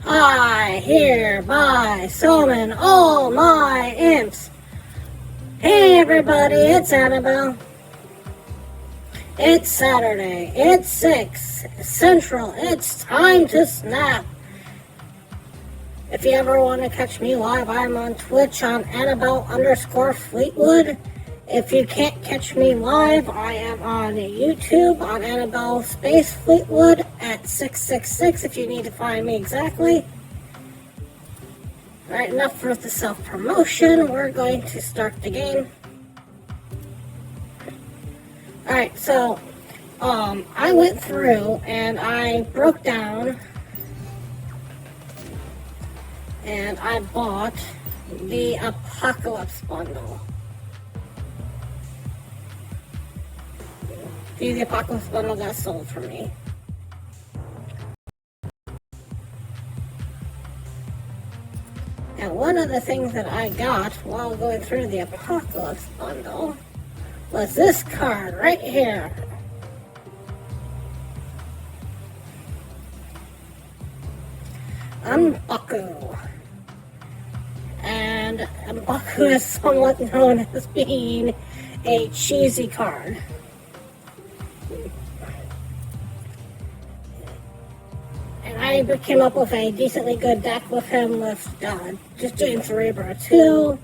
I hereby summon all my imps. Hey everybody, it's Annabelle. It's Saturday, it's 6 Central, it's time to snap. If you ever want to catch me live, I'm on Twitch on Annabelle_Fleetwood. If you can't catch me live, I am on YouTube on Annabelle Space Fleetwood at 666 if you need to find me exactly. Alright, enough for the self-promotion. We're going to start the game. Alright, so I went through and I broke down and I bought the Apocalypse bundle. The Apocalypse bundle got sold for me. And one of the things that I got while going through the Apocalypse bundle was this card right here. M'Baku. And M'Baku is somewhat known as being a cheesy card. And I came up with a decently good deck with him with just doing Cerebro 2.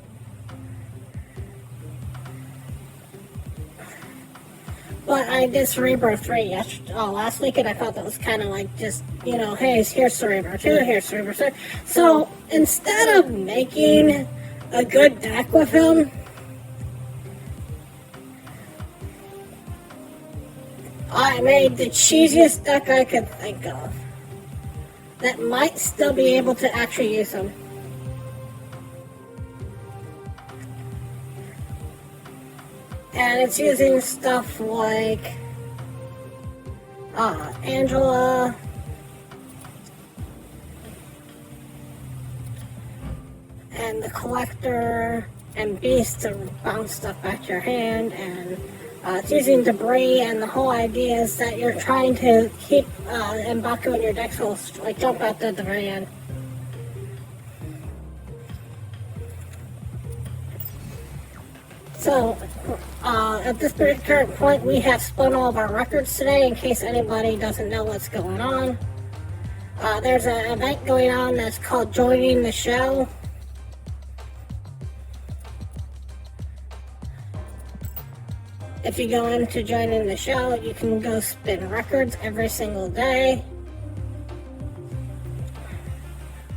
But I did Cerebro 3 last week, and I thought that was kind of like just, you know, hey, here's Cerebro 2, here's Cerebro 3. So instead of making a good deck with him, I made the cheesiest deck I could think of that might still be able to actually use him. And it's using stuff like Angela, and the Collector, and Beast to bounce stuff back to your hand, and it's using Debris, and the whole idea is that you're trying to keep M'Baku in your deck so it'll like jump out the very end. So, at this current point, we have spun all of our records today in case anybody doesn't know what's going on. There's an event going on that's called Joining the Show. If you go into Joining the Show, you can go spin records every single day.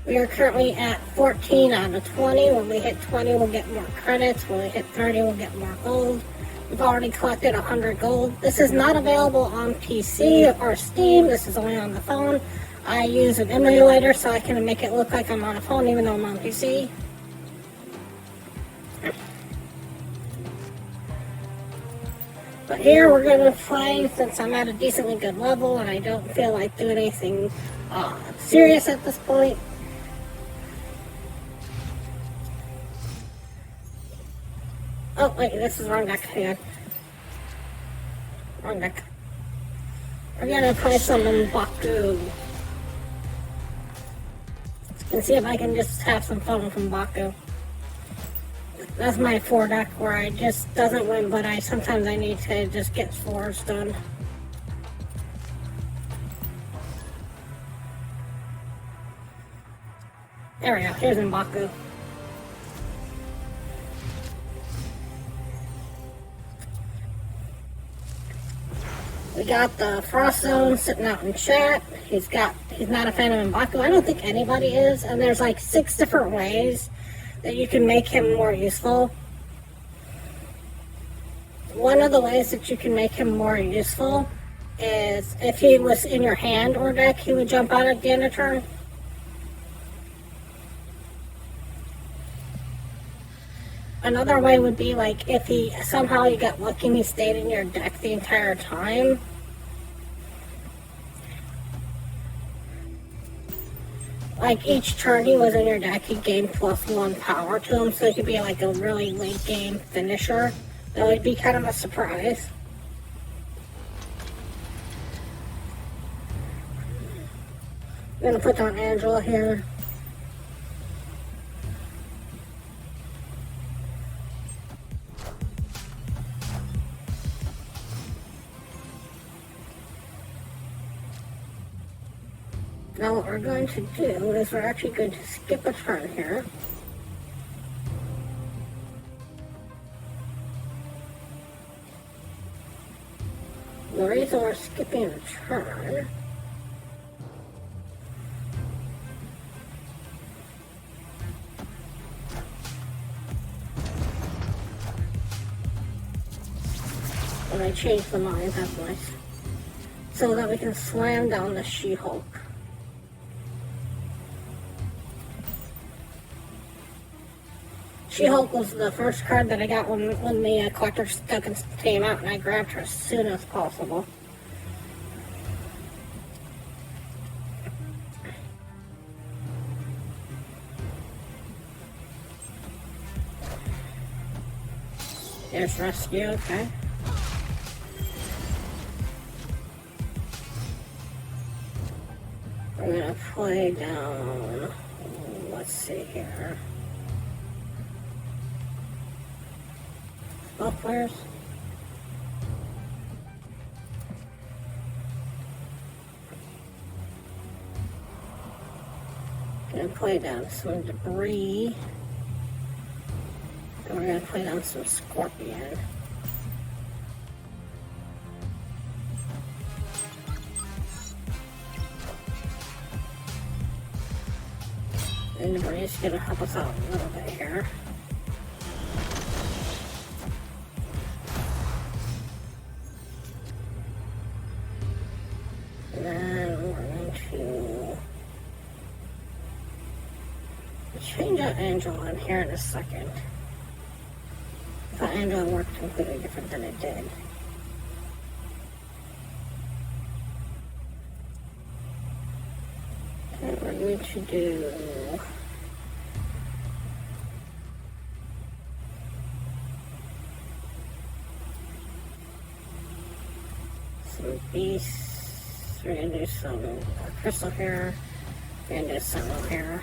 We are currently at 14 out of 20. When we hit 20, we'll get more credits. When we hit 30, we'll get more gold. We've already collected 100 gold. This is not available on PC or Steam. This is only on the phone. I use an emulator so I can make it look like I'm on a phone even though I'm on PC. But here we're going to play since I'm at a decently good level and I don't feel like doing anything serious at this point. Oh, wait, this is the wrong deck. Hang on. Wrong deck. We're gonna play some M'Baku. And see if I can just have some fun with M'Baku. That's my 4 deck where I just doesn't win, but sometimes I need to just get 4s done. There we go, here's M'Baku. We got the Frost Zone sitting out in chat. He's not a fan of M'Baku. I don't think anybody is. And there's like 6 different ways that you can make him more useful. One of the ways that you can make him more useful is if he was in your hand or deck, he would jump out at the end of turn. Another way would be like if somehow you got lucky and he stayed in your deck the entire time. Like each turn he was in your deck, he gained +1 power to him, so he could be like a really late game finisher. That would be kind of a surprise. I'm gonna put down Angela here. Now what we're going to do is we're actually going to skip a turn here. The reason we're skipping a turn when I change the lines, that's nice, so that we can slam down the She-Hulk. She-Hulk was the first card that I got when the Collector's Tokens came out, and I grabbed her as soon as possible. There's Rescue, okay. I'm gonna play down, let's see here. Both players. Gonna play down some debris. And we're gonna play down some Scorpion. And debris is gonna help us out a little bit here. And then we're going to change out Angela in here in a second. I thought Angela worked completely different than it did. And we're going to do some beasts. We're going to do some crystal here. We're going to do some here.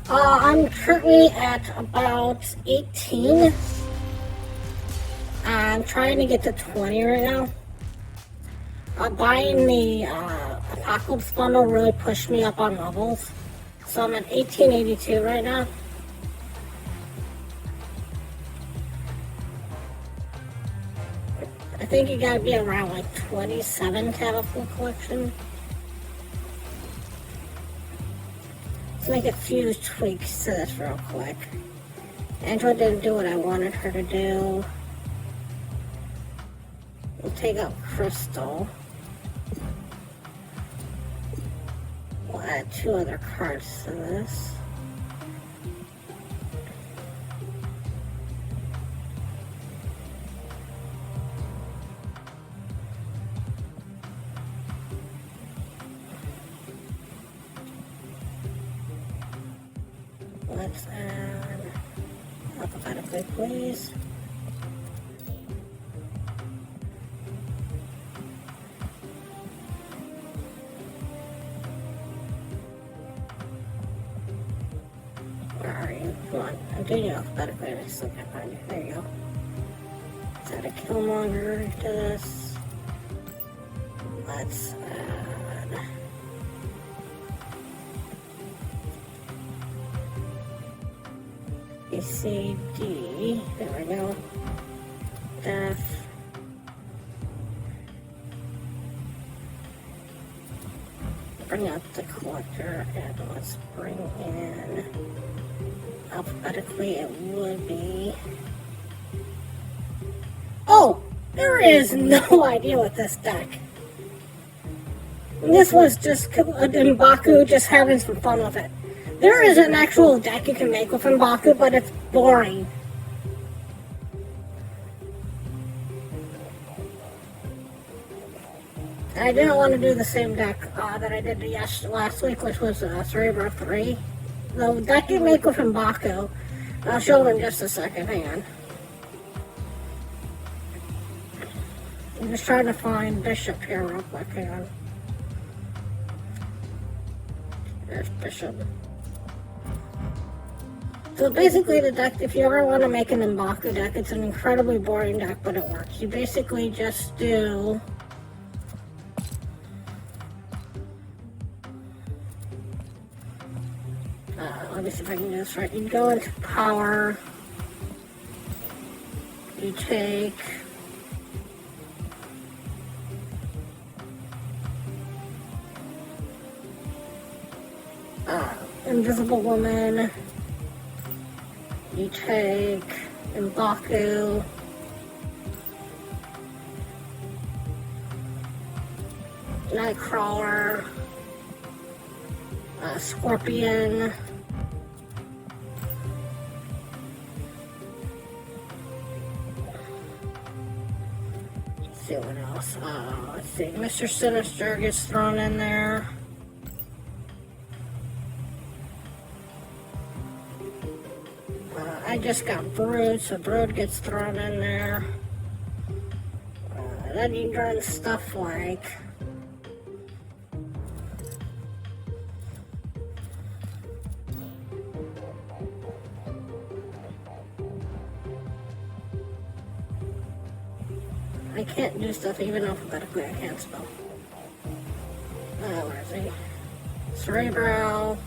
I'm currently at about 18. I'm trying to get to 20 right now. Buying the Apocalypse bundle really pushed me up on levels. So I'm at 1882 right now. I think you gotta be around like 27 to have a full collection. Let's make a few tweaks to this real quick. Angela didn't do what I wanted her to do. We'll take out Crystal. We'll add 2 other cards to this. Let's add alphabetically, please. Where are you? Come on. I'm doing it alphabetically and I still can't find you. There you go. Let's add a Killmonger to this. Let's add ACD. There we go. Death. Bring out the Collector and let's bring in alphabetically. It would be. Oh, there is no idea with this deck. This was just M'Baku just having some fun with it. There is an actual deck you can make with M'Baku, but it's boring. And I didn't want to do the same deck that I did last week, which was Cerebro 3. The deck you make with M'Baku, I'll show them in just a second. Hang on. I'm just trying to find Bishop here real quick. Hang on. There's Bishop. So basically the deck, if you ever want to make an M'Baku deck, it's an incredibly boring deck, but it works. You basically just do... let me see if I can do this right. You go into power. You take... Invisible Woman. You take M'Baku. Nightcrawler. Scorpion. Let's see what else. Let's see. Mr. Sinister gets thrown in there. I just got Brood, so Brood gets thrown in there. Then you run stuff like... I can't do stuff even alphabetically, I can't spell. Where is he? Cerebro.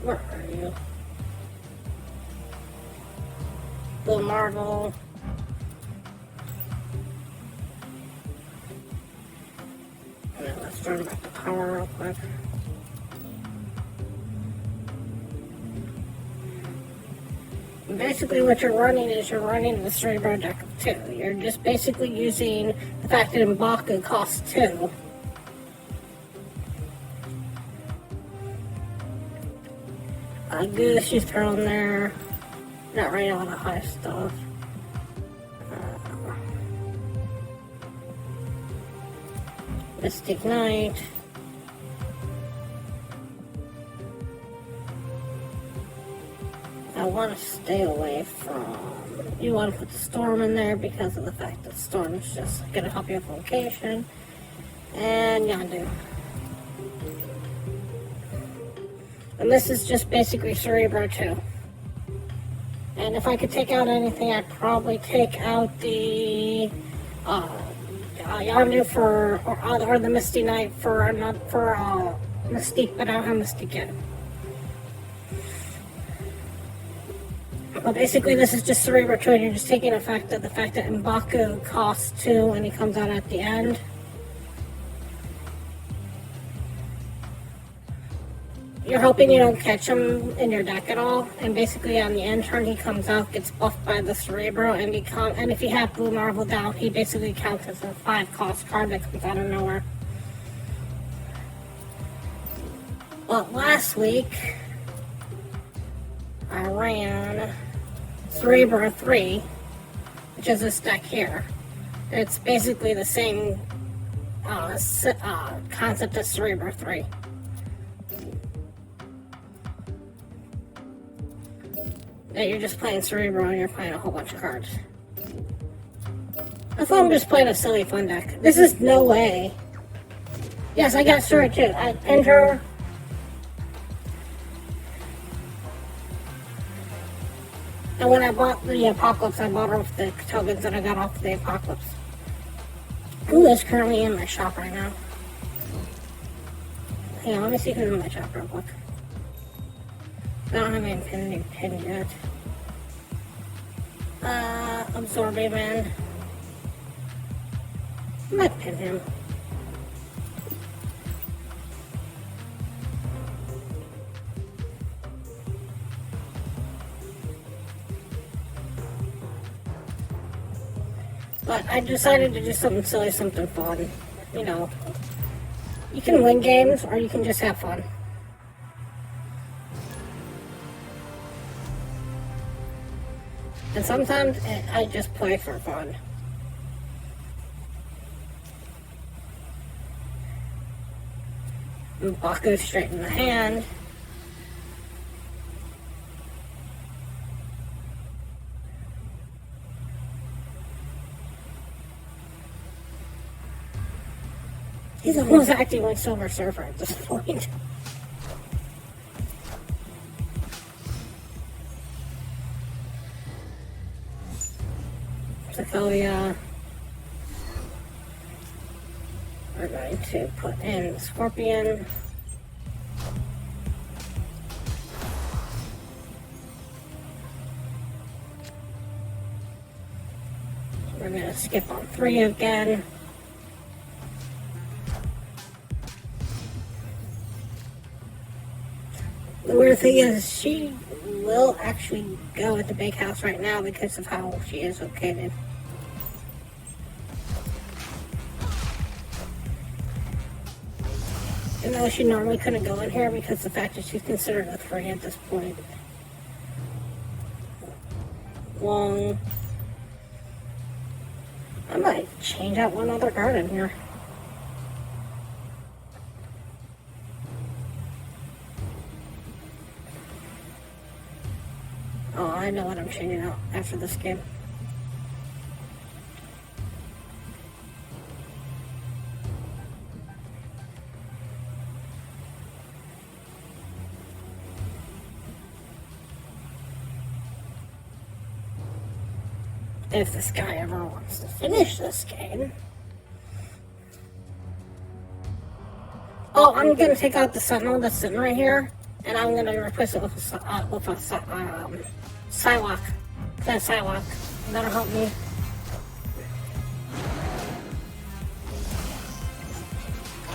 Where are you? Blue Marvel. Yeah, let's turn back the power real quick. And basically what you're running is you're running the Cerebro deck of 2. You're just basically using the fact that M'Baku costs 2. Goose you throw in there. Not really a lot of high stuff. Mystic Knight. I want to stay away from... You want to put the Storm in there because of the fact that Storm is just going to help you with location. And Yondu. And this is just basically Cerebro 2. And if I could take out anything, I'd probably take out the Yondu for, or the Misty Knight for Mystique, but I don't have Mystique yet. Well, basically this is just Cerebro 2, and you're just taking effect of the fact that M'Baku costs 2 and he comes out at the end. You're hoping you don't catch him in your deck at all, and basically on the end turn he comes out, gets buffed by the Cerebro, and if you have Blue Marvel down, he basically counts as a 5-cost card that comes out of nowhere. But last week, I ran Cerebro 3, which is this deck here. It's basically the same concept as Cerebro 3. That you're just playing Cerebro and you're playing a whole bunch of cards. I thought I'm just playing a silly fun deck. This is no way. Yes, I got Sura too. I pinned her. And when I bought the Apocalypse, I bought her with the tokens that I got off the Apocalypse. Who is currently in my shop right now? Hang on, let me see who's in my shop real quick. I don't have any pinned yet. Absorbing Man. I might pin him. But I decided to do something silly, something fun. You know, you can win games or you can just have fun. And sometimes I just play for fun. And Baku straight in the hand. He's almost acting like Silver Surfer at this point. Sokovia. We're going to put in Scorpion. We're going to skip on 3 again. The weird thing is, she will actually go at the big house right now because of how she is located. Even though she normally couldn't go in here because the fact that she's considered a 3 at this point. Long. I might change out one other card in here. Oh, I know what I'm changing out after this game. If this guy ever wants to finish this game. Oh, I'm gonna take out the Sentinel that's sitting right here, and I'm gonna replace it with a Psylocke. That Psylocke. That'll help me.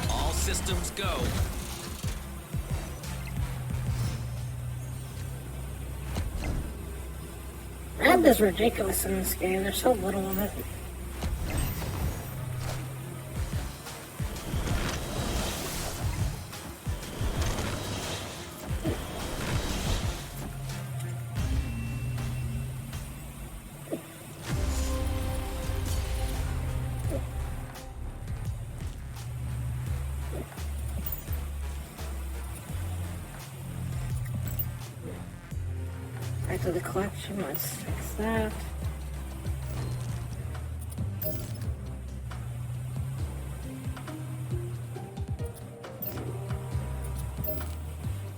All systems go. Red is ridiculous in this game. There's so little of it. Right to the collection, let's fix that.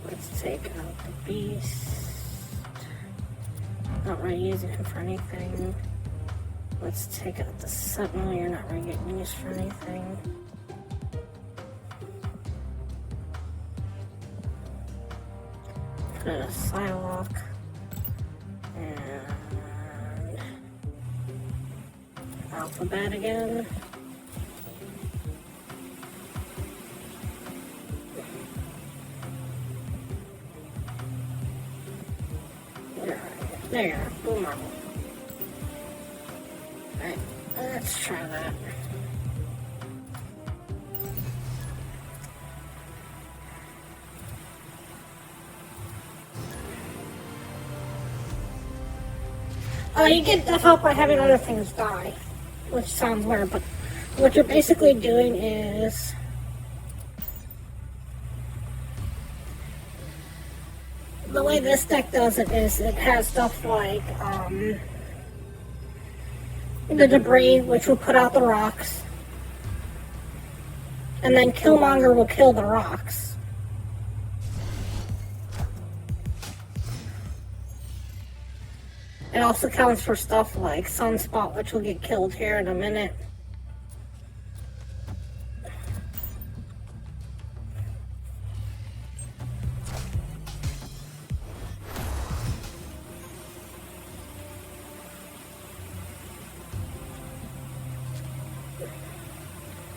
Let's take out the beast. Not really using him for anything. Let's take out the Sentinel, you're not really getting used for anything. Put in a Psylocke. And Alphabet again. There you go. Blue Marble. Alright, let's try that. You get the help by having other things die, which sounds weird, but what you're basically doing is the way this deck does it is it has stuff like the debris, which will put out the rocks, and then Killmonger will kill the rocks. It also counts for stuff like Sunspot, which will get killed here in a minute.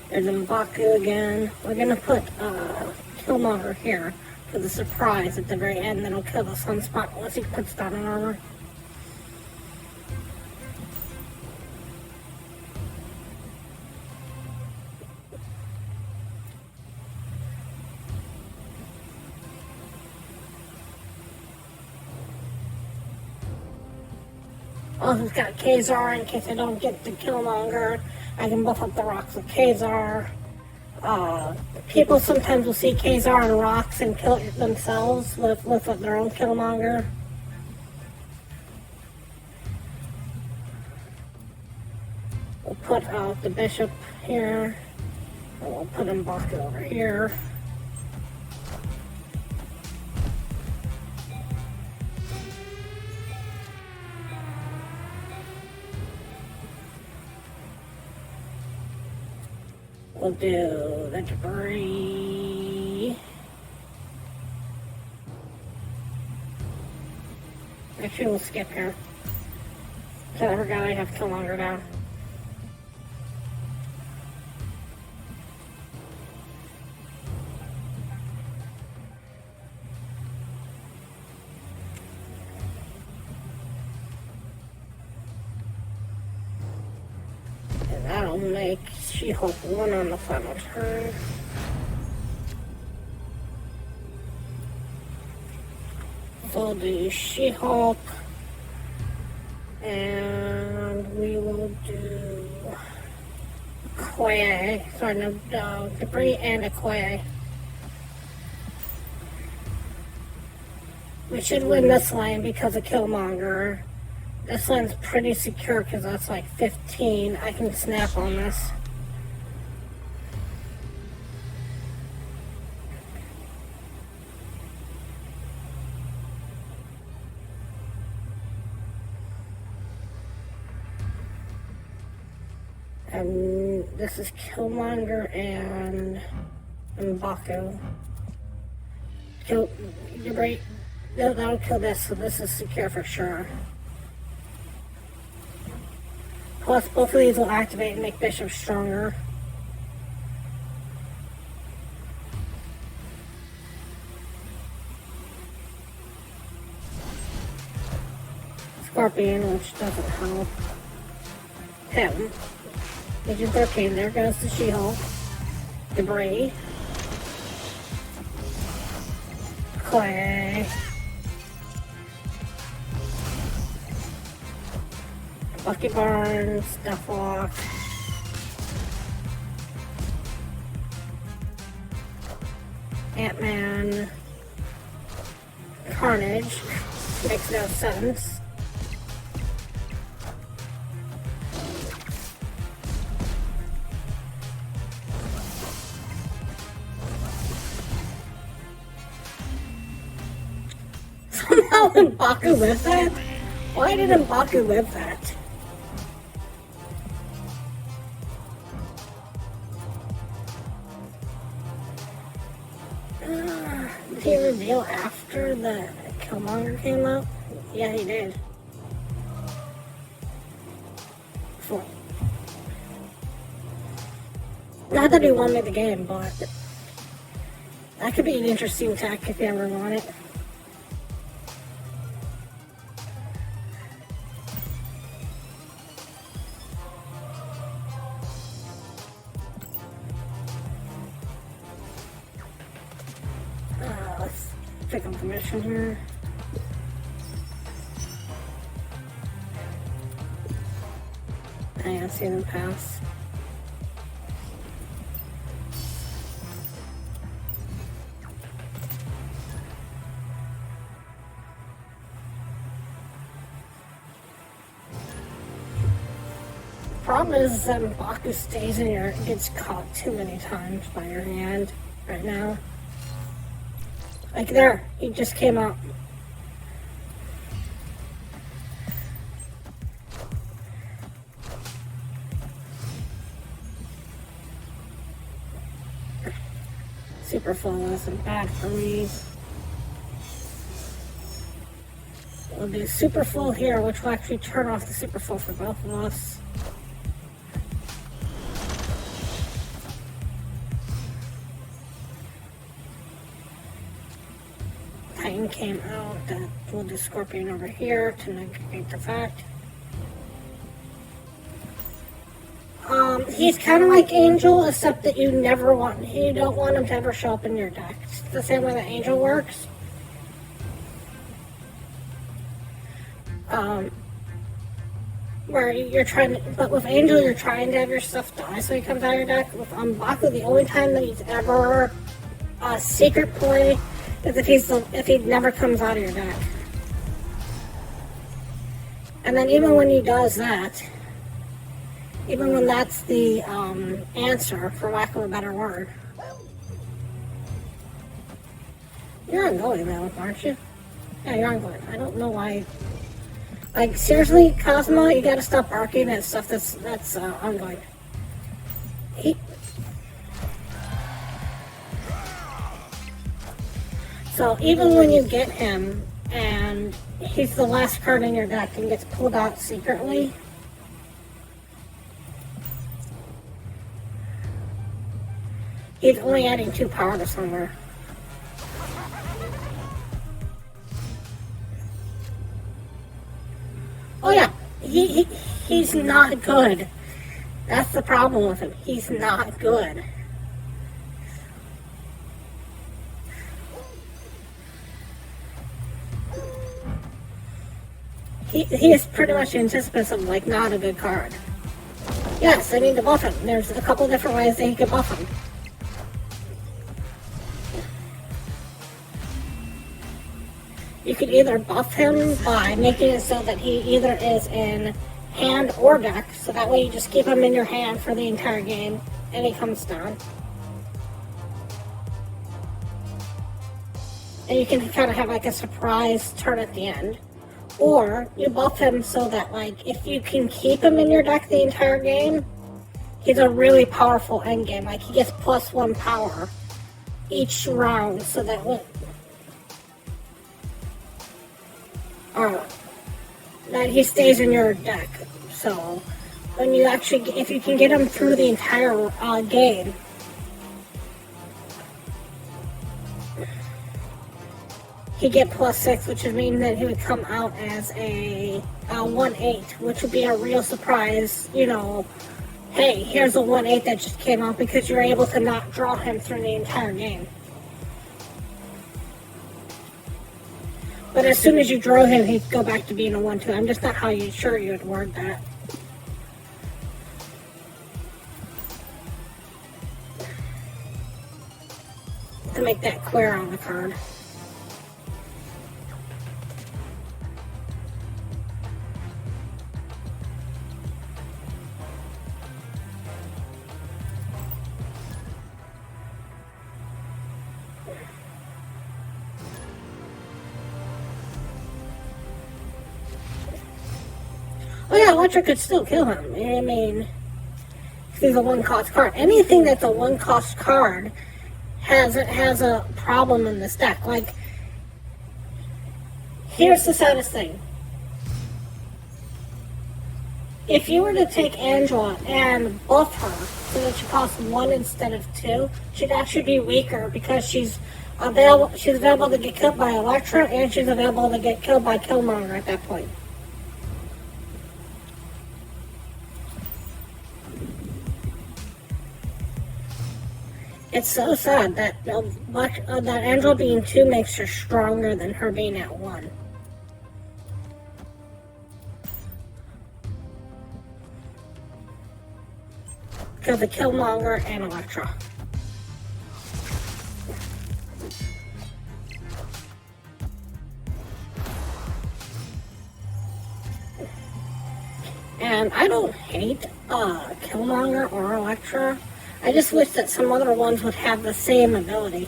There's M'Baku again. We're gonna put Killmonger here for the surprise at the very end that'll kill the Sunspot once he puts down an armor. Also, it's got Khazar in case I don't get the Killmonger. I can buff up the rocks with Khazar. People sometimes will see Khazar on rocks and kill it themselves with their own Killmonger. We'll put the bishop here. And we'll put M'Baku over here. We'll do the debris. Actually, we'll skip here. So I forgot I have Killmonger down. And that'll make She-Hulk 1 on the final turn. So we'll do She-Hulk. And we will do Okoye. Sorry, no, Debris and Okoye. We should win this lane because of Killmonger. This lane's pretty secure because that's like 15. I can snap on this. And this is Killmonger and M'Baku. Kill Debris. That'll kill this, so this is secure for sure. Plus, both of these will activate and make Bishop stronger. Scorpion, which doesn't help him. Agent 13, there goes the She-Hulk. Debris. Clay. Bucky Barnes, Deathlock. Ant-Man. Carnage. Makes no sense. Somehow M'Baku lived that? Why did M'Baku live that? Did he reveal after the Killmonger came out? Yeah, he did. So, not that he won me the game, but that could be an interesting tactic if you ever want it. Let's pick up the mission here. I see them pass. Problem is that M'Baku stays in your, gets caught too many times by your hand right now. Like there, he just came out. Super full isn't bad for me. We'll do super full here, which will actually turn off the super full for both of us. Titan came out, that we'll do Scorpion over here to negate the fact. He's kind of like Angel, except that you don't want him to ever show up in your deck. It's the same way that Angel works. where you're trying to, but with Angel, you're trying to have your stuff die so he comes out of your deck. With M'Baku, the only time that he's ever a secret play is if he never comes out of your deck. And then even when he does that, even when that's the answer, for lack of a better word, you're ongoing though, aren't you? Yeah, you're ongoing. I don't know why. Like, seriously, Cosmo, you gotta stop barking at stuff that's ongoing. So even when you get him, and he's the last card in your deck and gets pulled out secretly, he's only adding 2 power to somewhere. Oh yeah, he's not good. That's the problem with him. He's not good. He is pretty much anticipus of, like, not a good card. Yes, I need to buff him. There's a couple different ways that he could buff him. You could either buff him by making it so that he either is in hand or deck, so that way you just keep him in your hand for the entire game, and he comes down. And you can kind of have like a surprise turn at the end. Or you buff him so that, like, if you can keep him in your deck the entire game, he's a really powerful endgame. Like, he gets +1 power each round, so that that he stays in your deck. So when you actually, if you can get him through the entire game, he'd get +6, which would mean that he would come out as a 1/8, which would be a real surprise. You know, hey, here's a 1/8 that just came out because you're able to not draw him through the entire game. But as soon as you draw him, he'd go back to being a 1/2. I'm just not sure you would word that. To make that clear on the card. Oh yeah, Electric could still kill him. I mean, he's a 1-cost card. Anything that's a 1-cost card has a problem in this deck. Like, here's the saddest thing. If you were to take Angela and buff her so that she costs 1 instead of 2, she'd actually be weaker because she's available to get killed by Electra, and she's available to get killed by Killmonger at that point. It's so sad that that Angela being 2 makes her stronger than her being at 1. Because of Killmonger and Electra. And I don't hate Killmonger or Electra. I just wish that some other ones would have the same ability.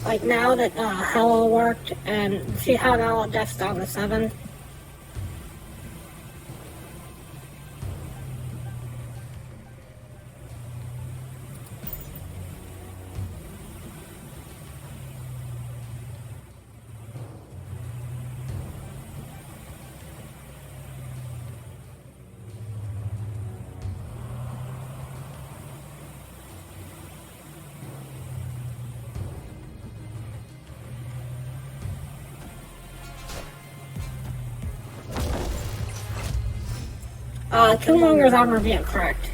Like now that Hello worked, and see how now Death's down to 7? Killmonger's armor being correct.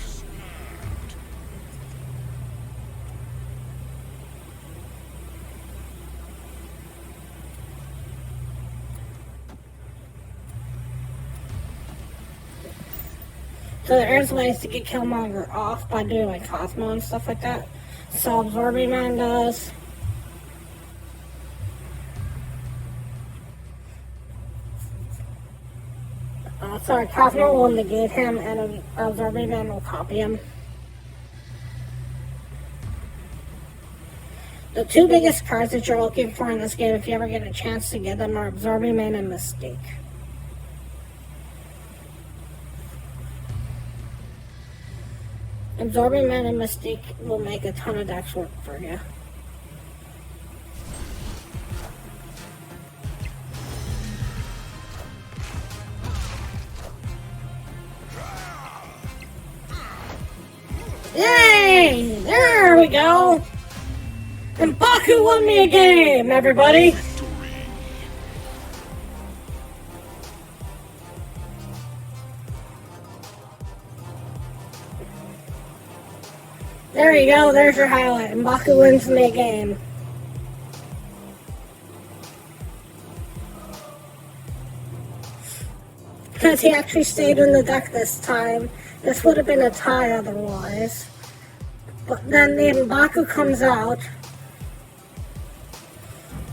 So there is ways to get Killmonger off by doing like Cosmo and stuff like that. So Absorbing Man does. Sorry, Cosmo will negate him and Absorbing Man will copy him. The two biggest cards that you're looking for in this game, if you ever get a chance to get them, are Absorbing Man and Mystique. Absorbing Man and Mystique will make a ton of decks work for you. Yay! There we go! And Baku won me a game, everybody! There you go, there's your highlight. And Baku wins me a game. Because he actually stayed in the deck this time. This would have been a tie otherwise. But then the M'Baku comes out.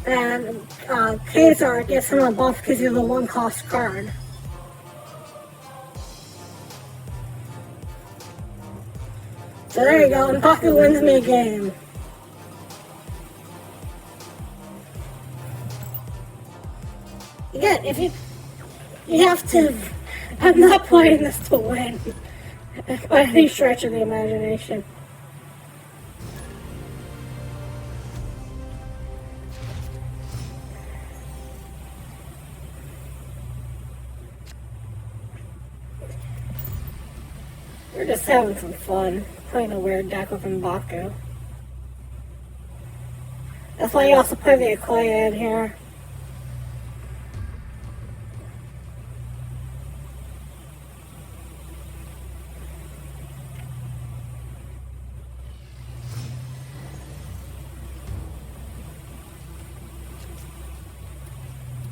And Kazar gets him a buff because he's a one-cost card. So there you go, and M'Baku wins me a game. Again, if you have to, I'm not playing this to win, by any stretch of the imagination. We're just having some fun, playing a weird deck with M'Baku. That's why you also play the Okoye in here.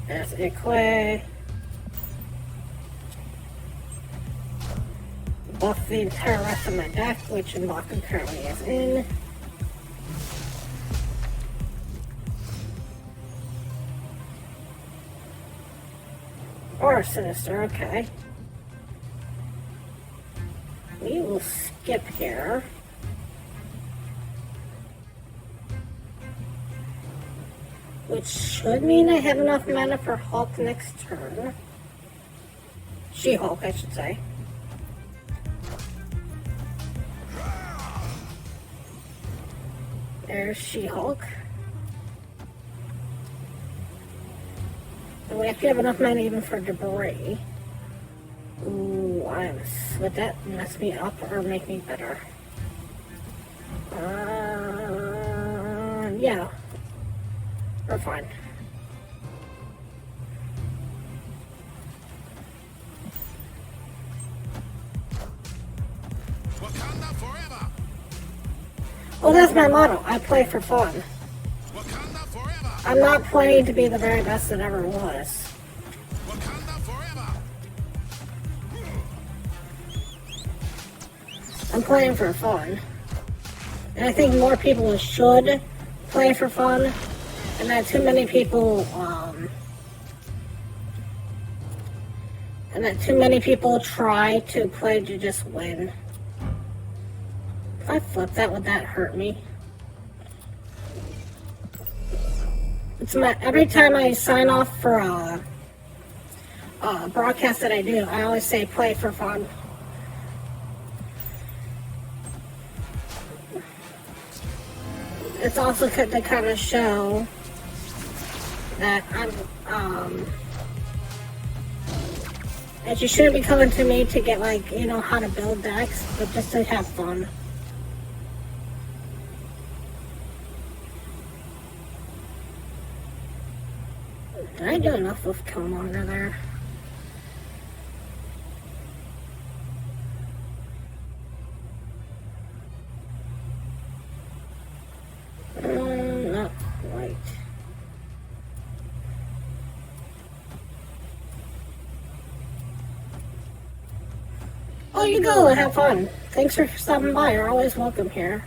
There's Okoye. Buff the entire rest of my deck, which M'Baku currently is in. Or Sinister, okay. We will skip here. Which should mean I have enough mana for Hulk next turn. She-Hulk, I should say. There's She-Hulk. And we actually have enough mana even for Debris. Ooh, would that mess me up or make me better? Yeah. We're fine. Wakanda forever. Well, that's my motto. I play for fun. Wakanda forever. I'm not playing to be the very best that ever was. Wakanda forever. I'm playing for fun. And I think more people should play for fun. And that too many people, try to play to just win. If I flip that, would that hurt me? Every time I sign off for a broadcast that I do, I always say play for fun. It's also to kind of show that that you shouldn't be coming to me to get, like, you know, how to build decks, but just to have fun. Did I do enough with Killmonger there? there you go. Have fun. Thanks for stopping by. You're always welcome here.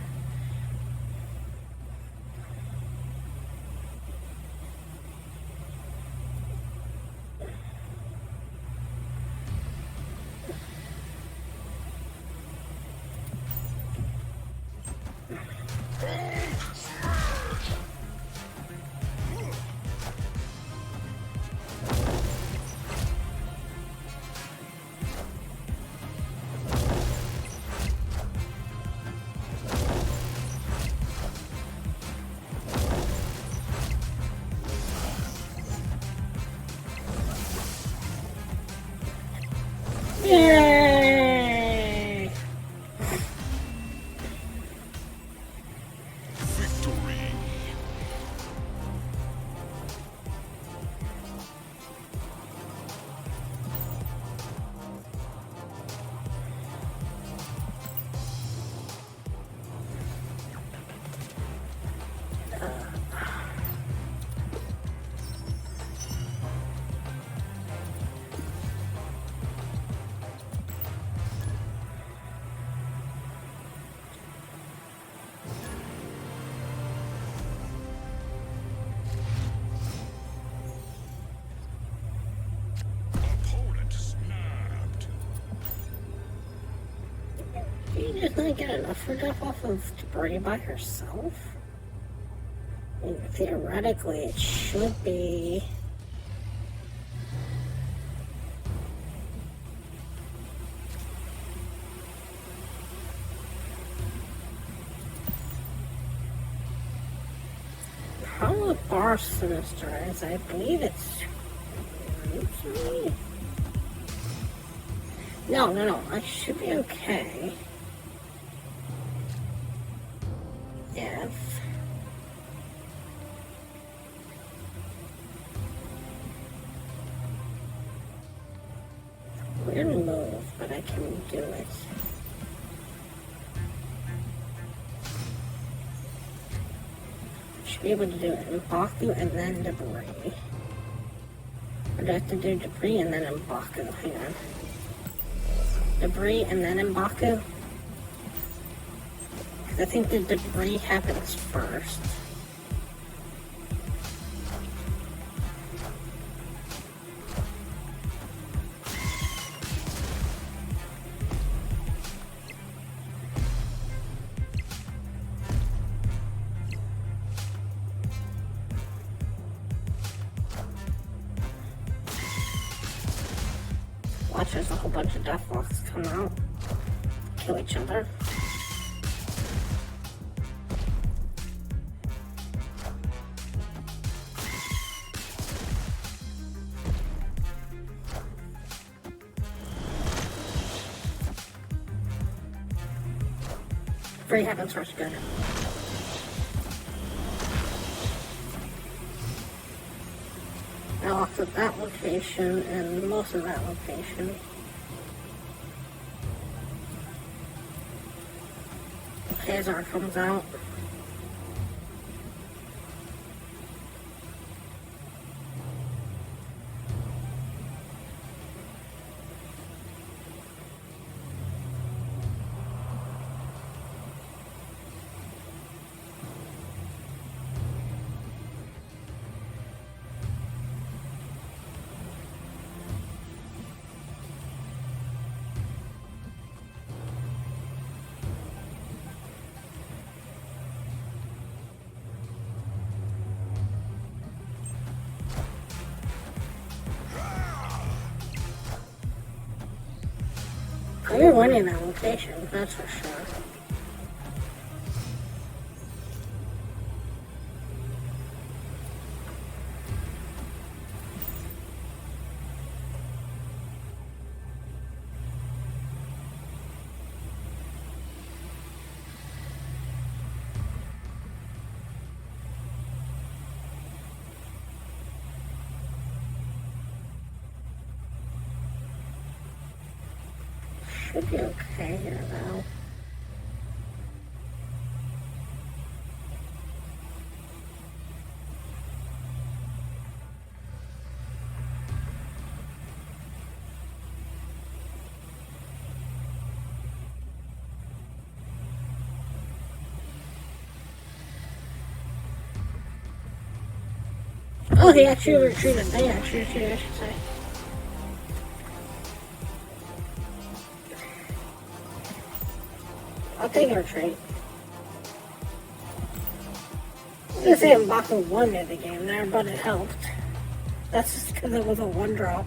Yay! Victory. Opponent snapped. You just not get enough stuff off of debris by herself? I mean, theoretically, it should be. How with Bar Sinister is, I believe it's. No, I should be okay. If. Weird move, but I can do it. Should be able to do it in Baku and then debris. Or do I have to do debris and then in Baku? Hang on. Debris and then in Baku? I think the debris happens first. Watch, there's a whole bunch of Deathloks come out. Kill each other. Free happens first, good. I locked up that location and most of that location. Hazard comes out. We're winning that location, that's for sure. Should be okay here now. Oh, he actually retreated. They actually retreated, I should say. I'll take a retreat. I was gonna say M'Baku won the game there, but it helped. That's just because it was a one drop.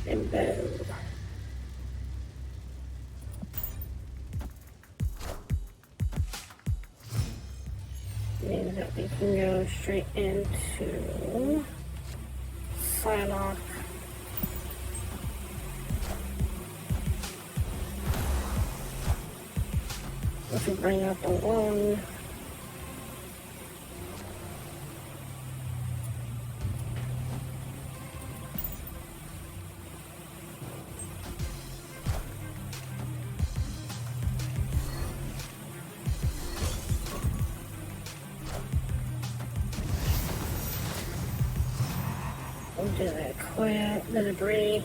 And boom. Means that we can go straight into Psylocke. Which will bring up a 1. We'll do that quiet, the debris.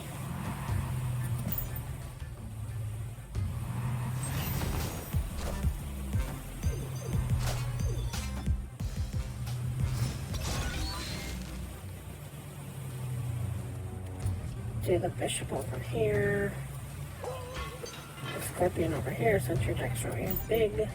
Do the bishop over here. The scorpion over here since your deck's really big.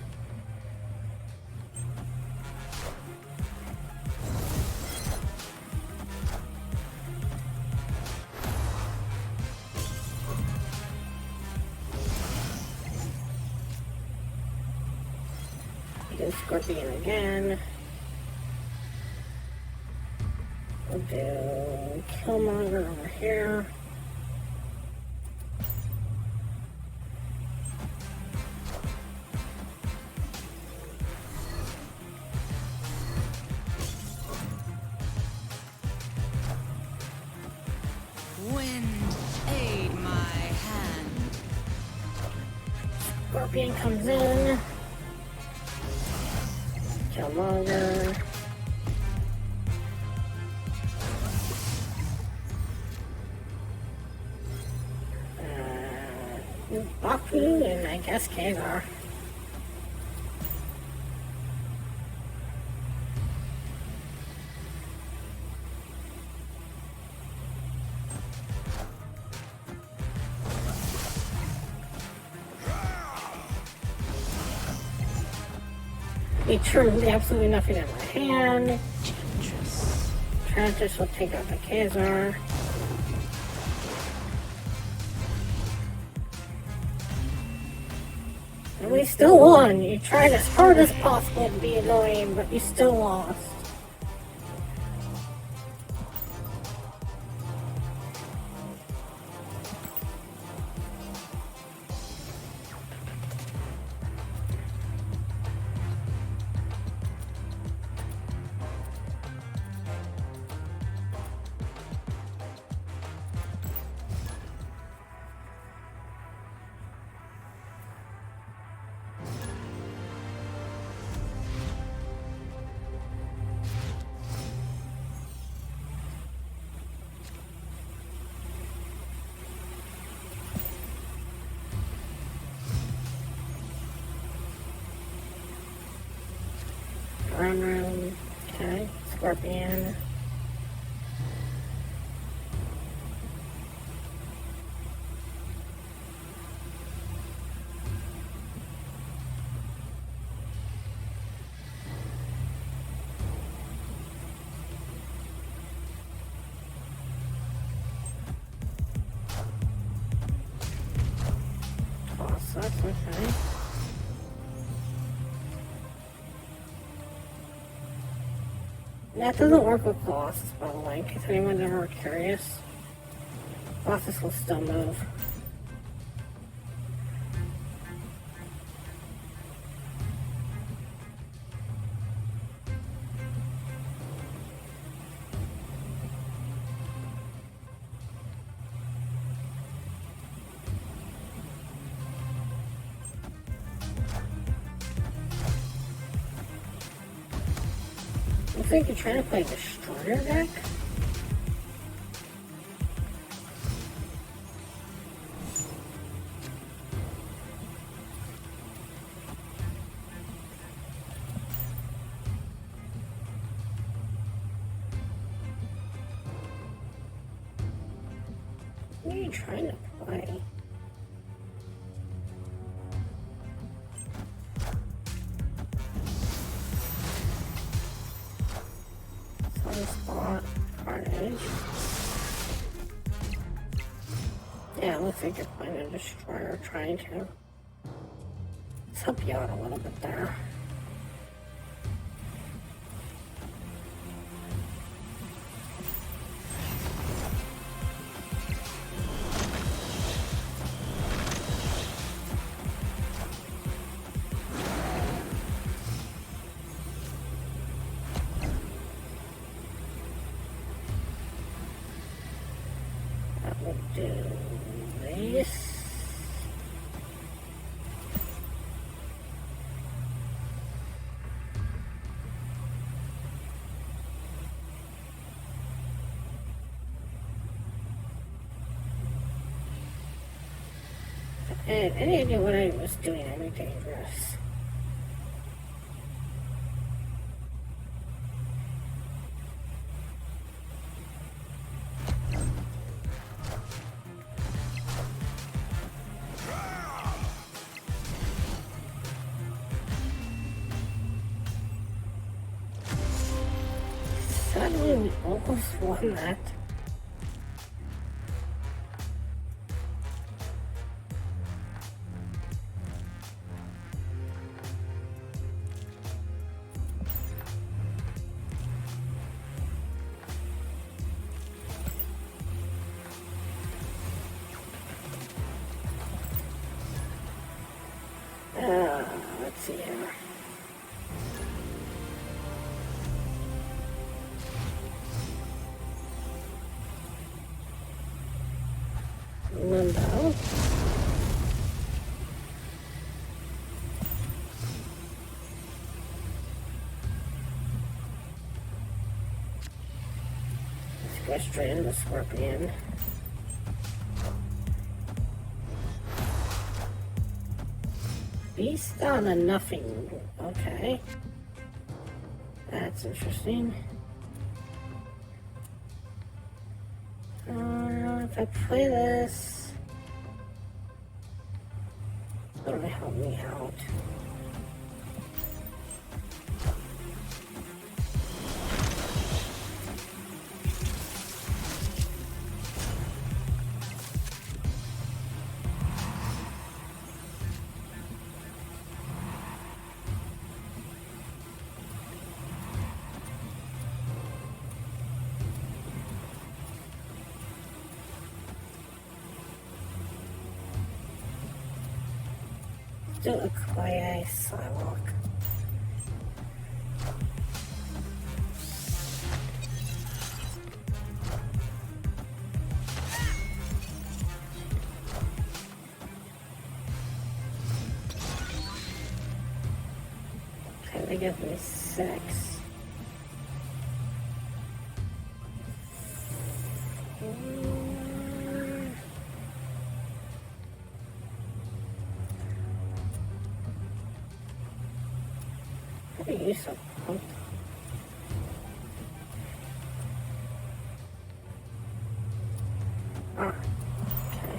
Do scorpion again. We'll do Killmonger over here. Wind, aid my hand. Scorpion comes in. Killmonger. Baku and I guess Khazar. He turned absolutely nothing in my hand. Trantis will take out the Khazar. And we still won. You tried as hard as possible to be annoying, but you still lost. Run. Okay. Scorpion. Oh, sucks. Okay. That doesn't work with Colossus, by the way, in case anyone's ever curious. Colossus will still move. Looks like you're trying to play Destroy. starter deck? What are you trying to play? Sunspot, Carnage. Yeah, it looks like you're playing a Destroyer trying to. Let's help you out a little bit there. That will do this. And any idea what I was doing any dangerous? Suddenly we almost won that. Let's see here. Limbo. Let's go straight into the Scorpion. Beast on a nothing. Okay. That's interesting. If I play this, it'll help me out. Do a quiet sidewalk. Okay, they give me 6. What are you so pumped? Ah, okay.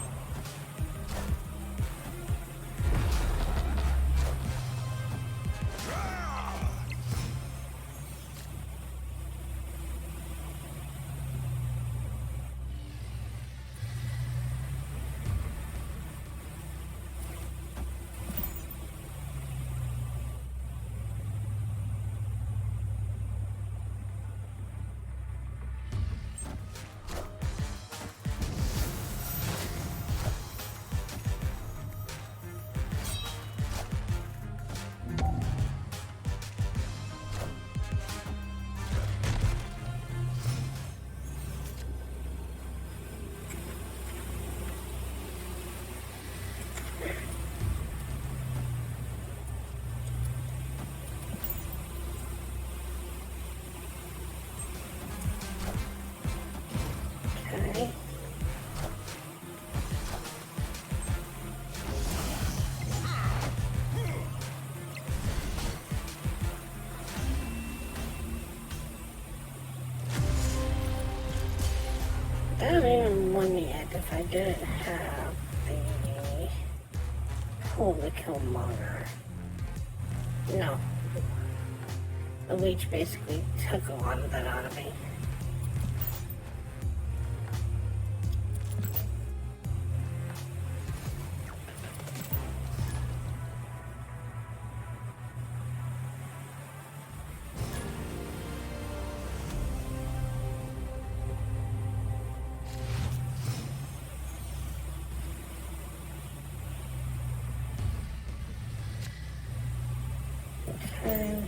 Okay. That would even win me yet if I didn't have the Holy Killmonger. No. The leech basically took a lot of that out of me. Okay.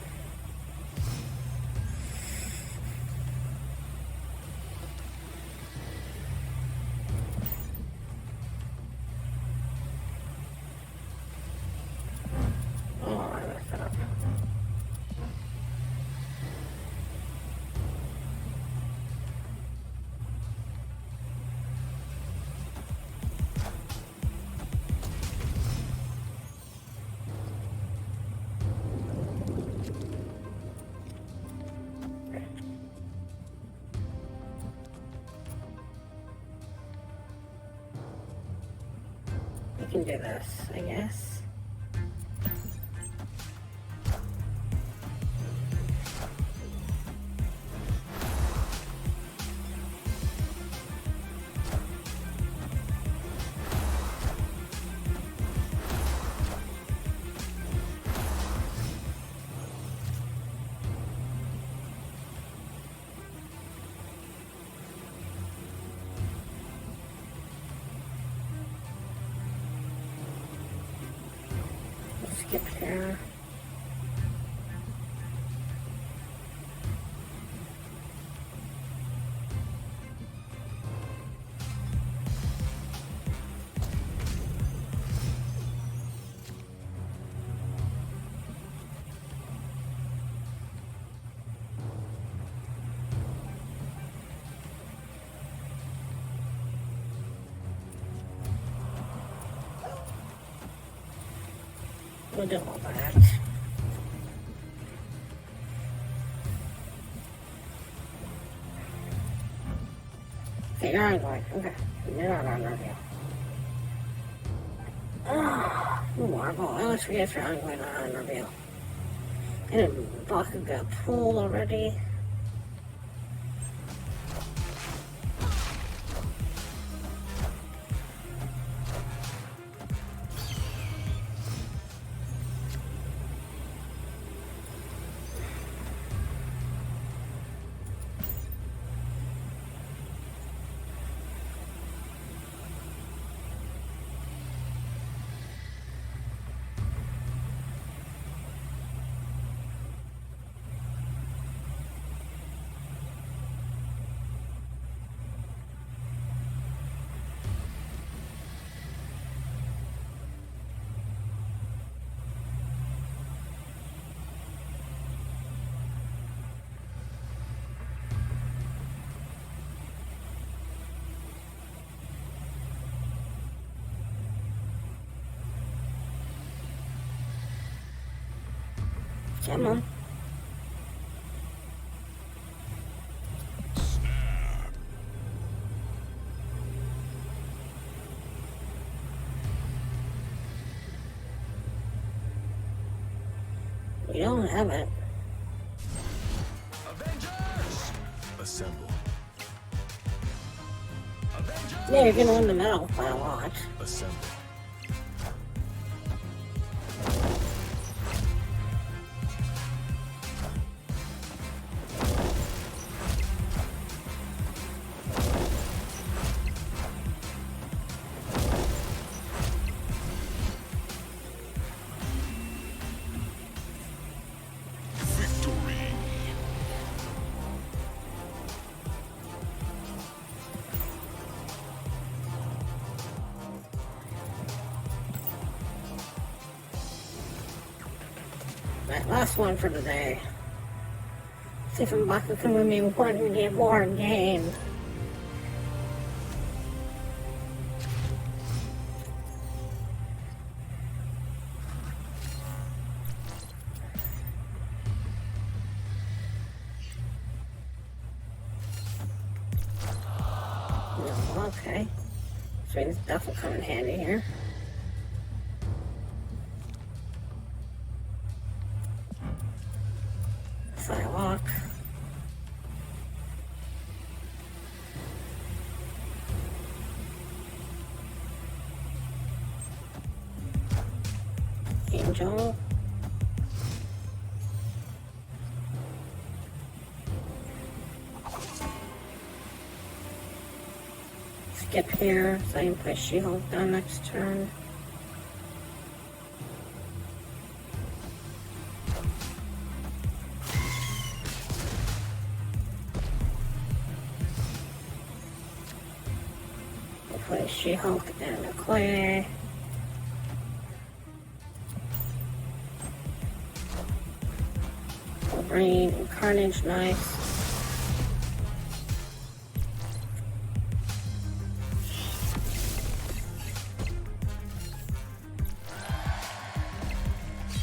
Oh, I messed up. We can do this, I guess. Skip here. We'll do all that. Okay, you're on going. Okay. You're not on review. Marvel. I always forget you're on going on review. And Baku got pulled already. Come on. Snap. We don't have it. Avengers! Assemble. Avengers! Yeah, you're gonna win the medal by a lot. Assemble. Victory. Right, last one for today. See if Mbaku can win me one game more game. Oh, okay. So this stuff will come in handy here. Sidewalk. Angel. Skip here, so I can put She-Hulk down next turn. We'll put She-Hulk and Okoye. Wolverine and Carnage, nice.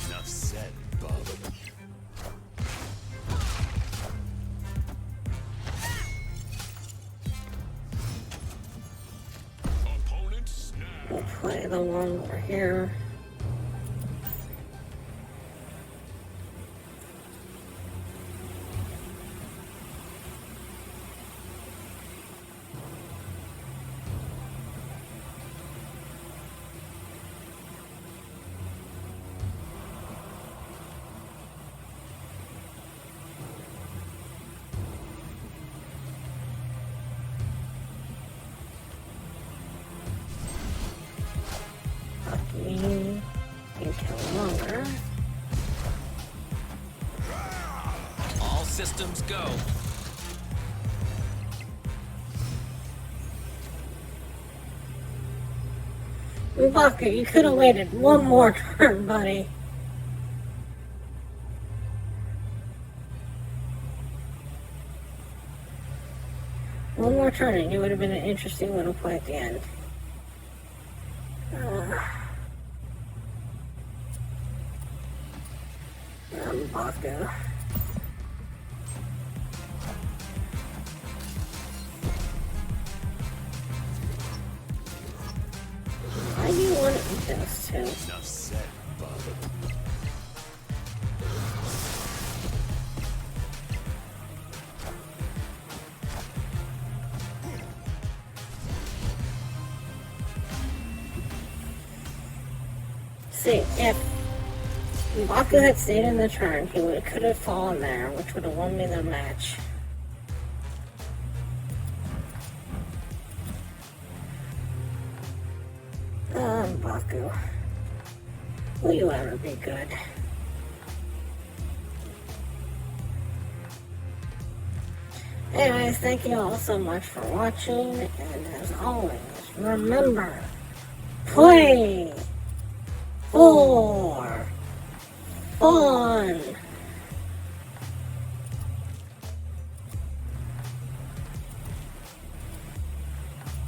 Enough said, bub. Opponent snap. We'll play the one over here. Bucky and Killmonger. All systems go. M'Baku, you could have waited one more turn, buddy. One more turn and you would have been an interesting little play at the end. M'Baku. Why do you want to eat those two? Enough said, bub. See, if M'Baku had stayed in the turn, he could have fallen there, which would have won me the match. M'Baku. Will you ever be good? Anyways, thank you all so much for watching, and as always, remember, play for fun.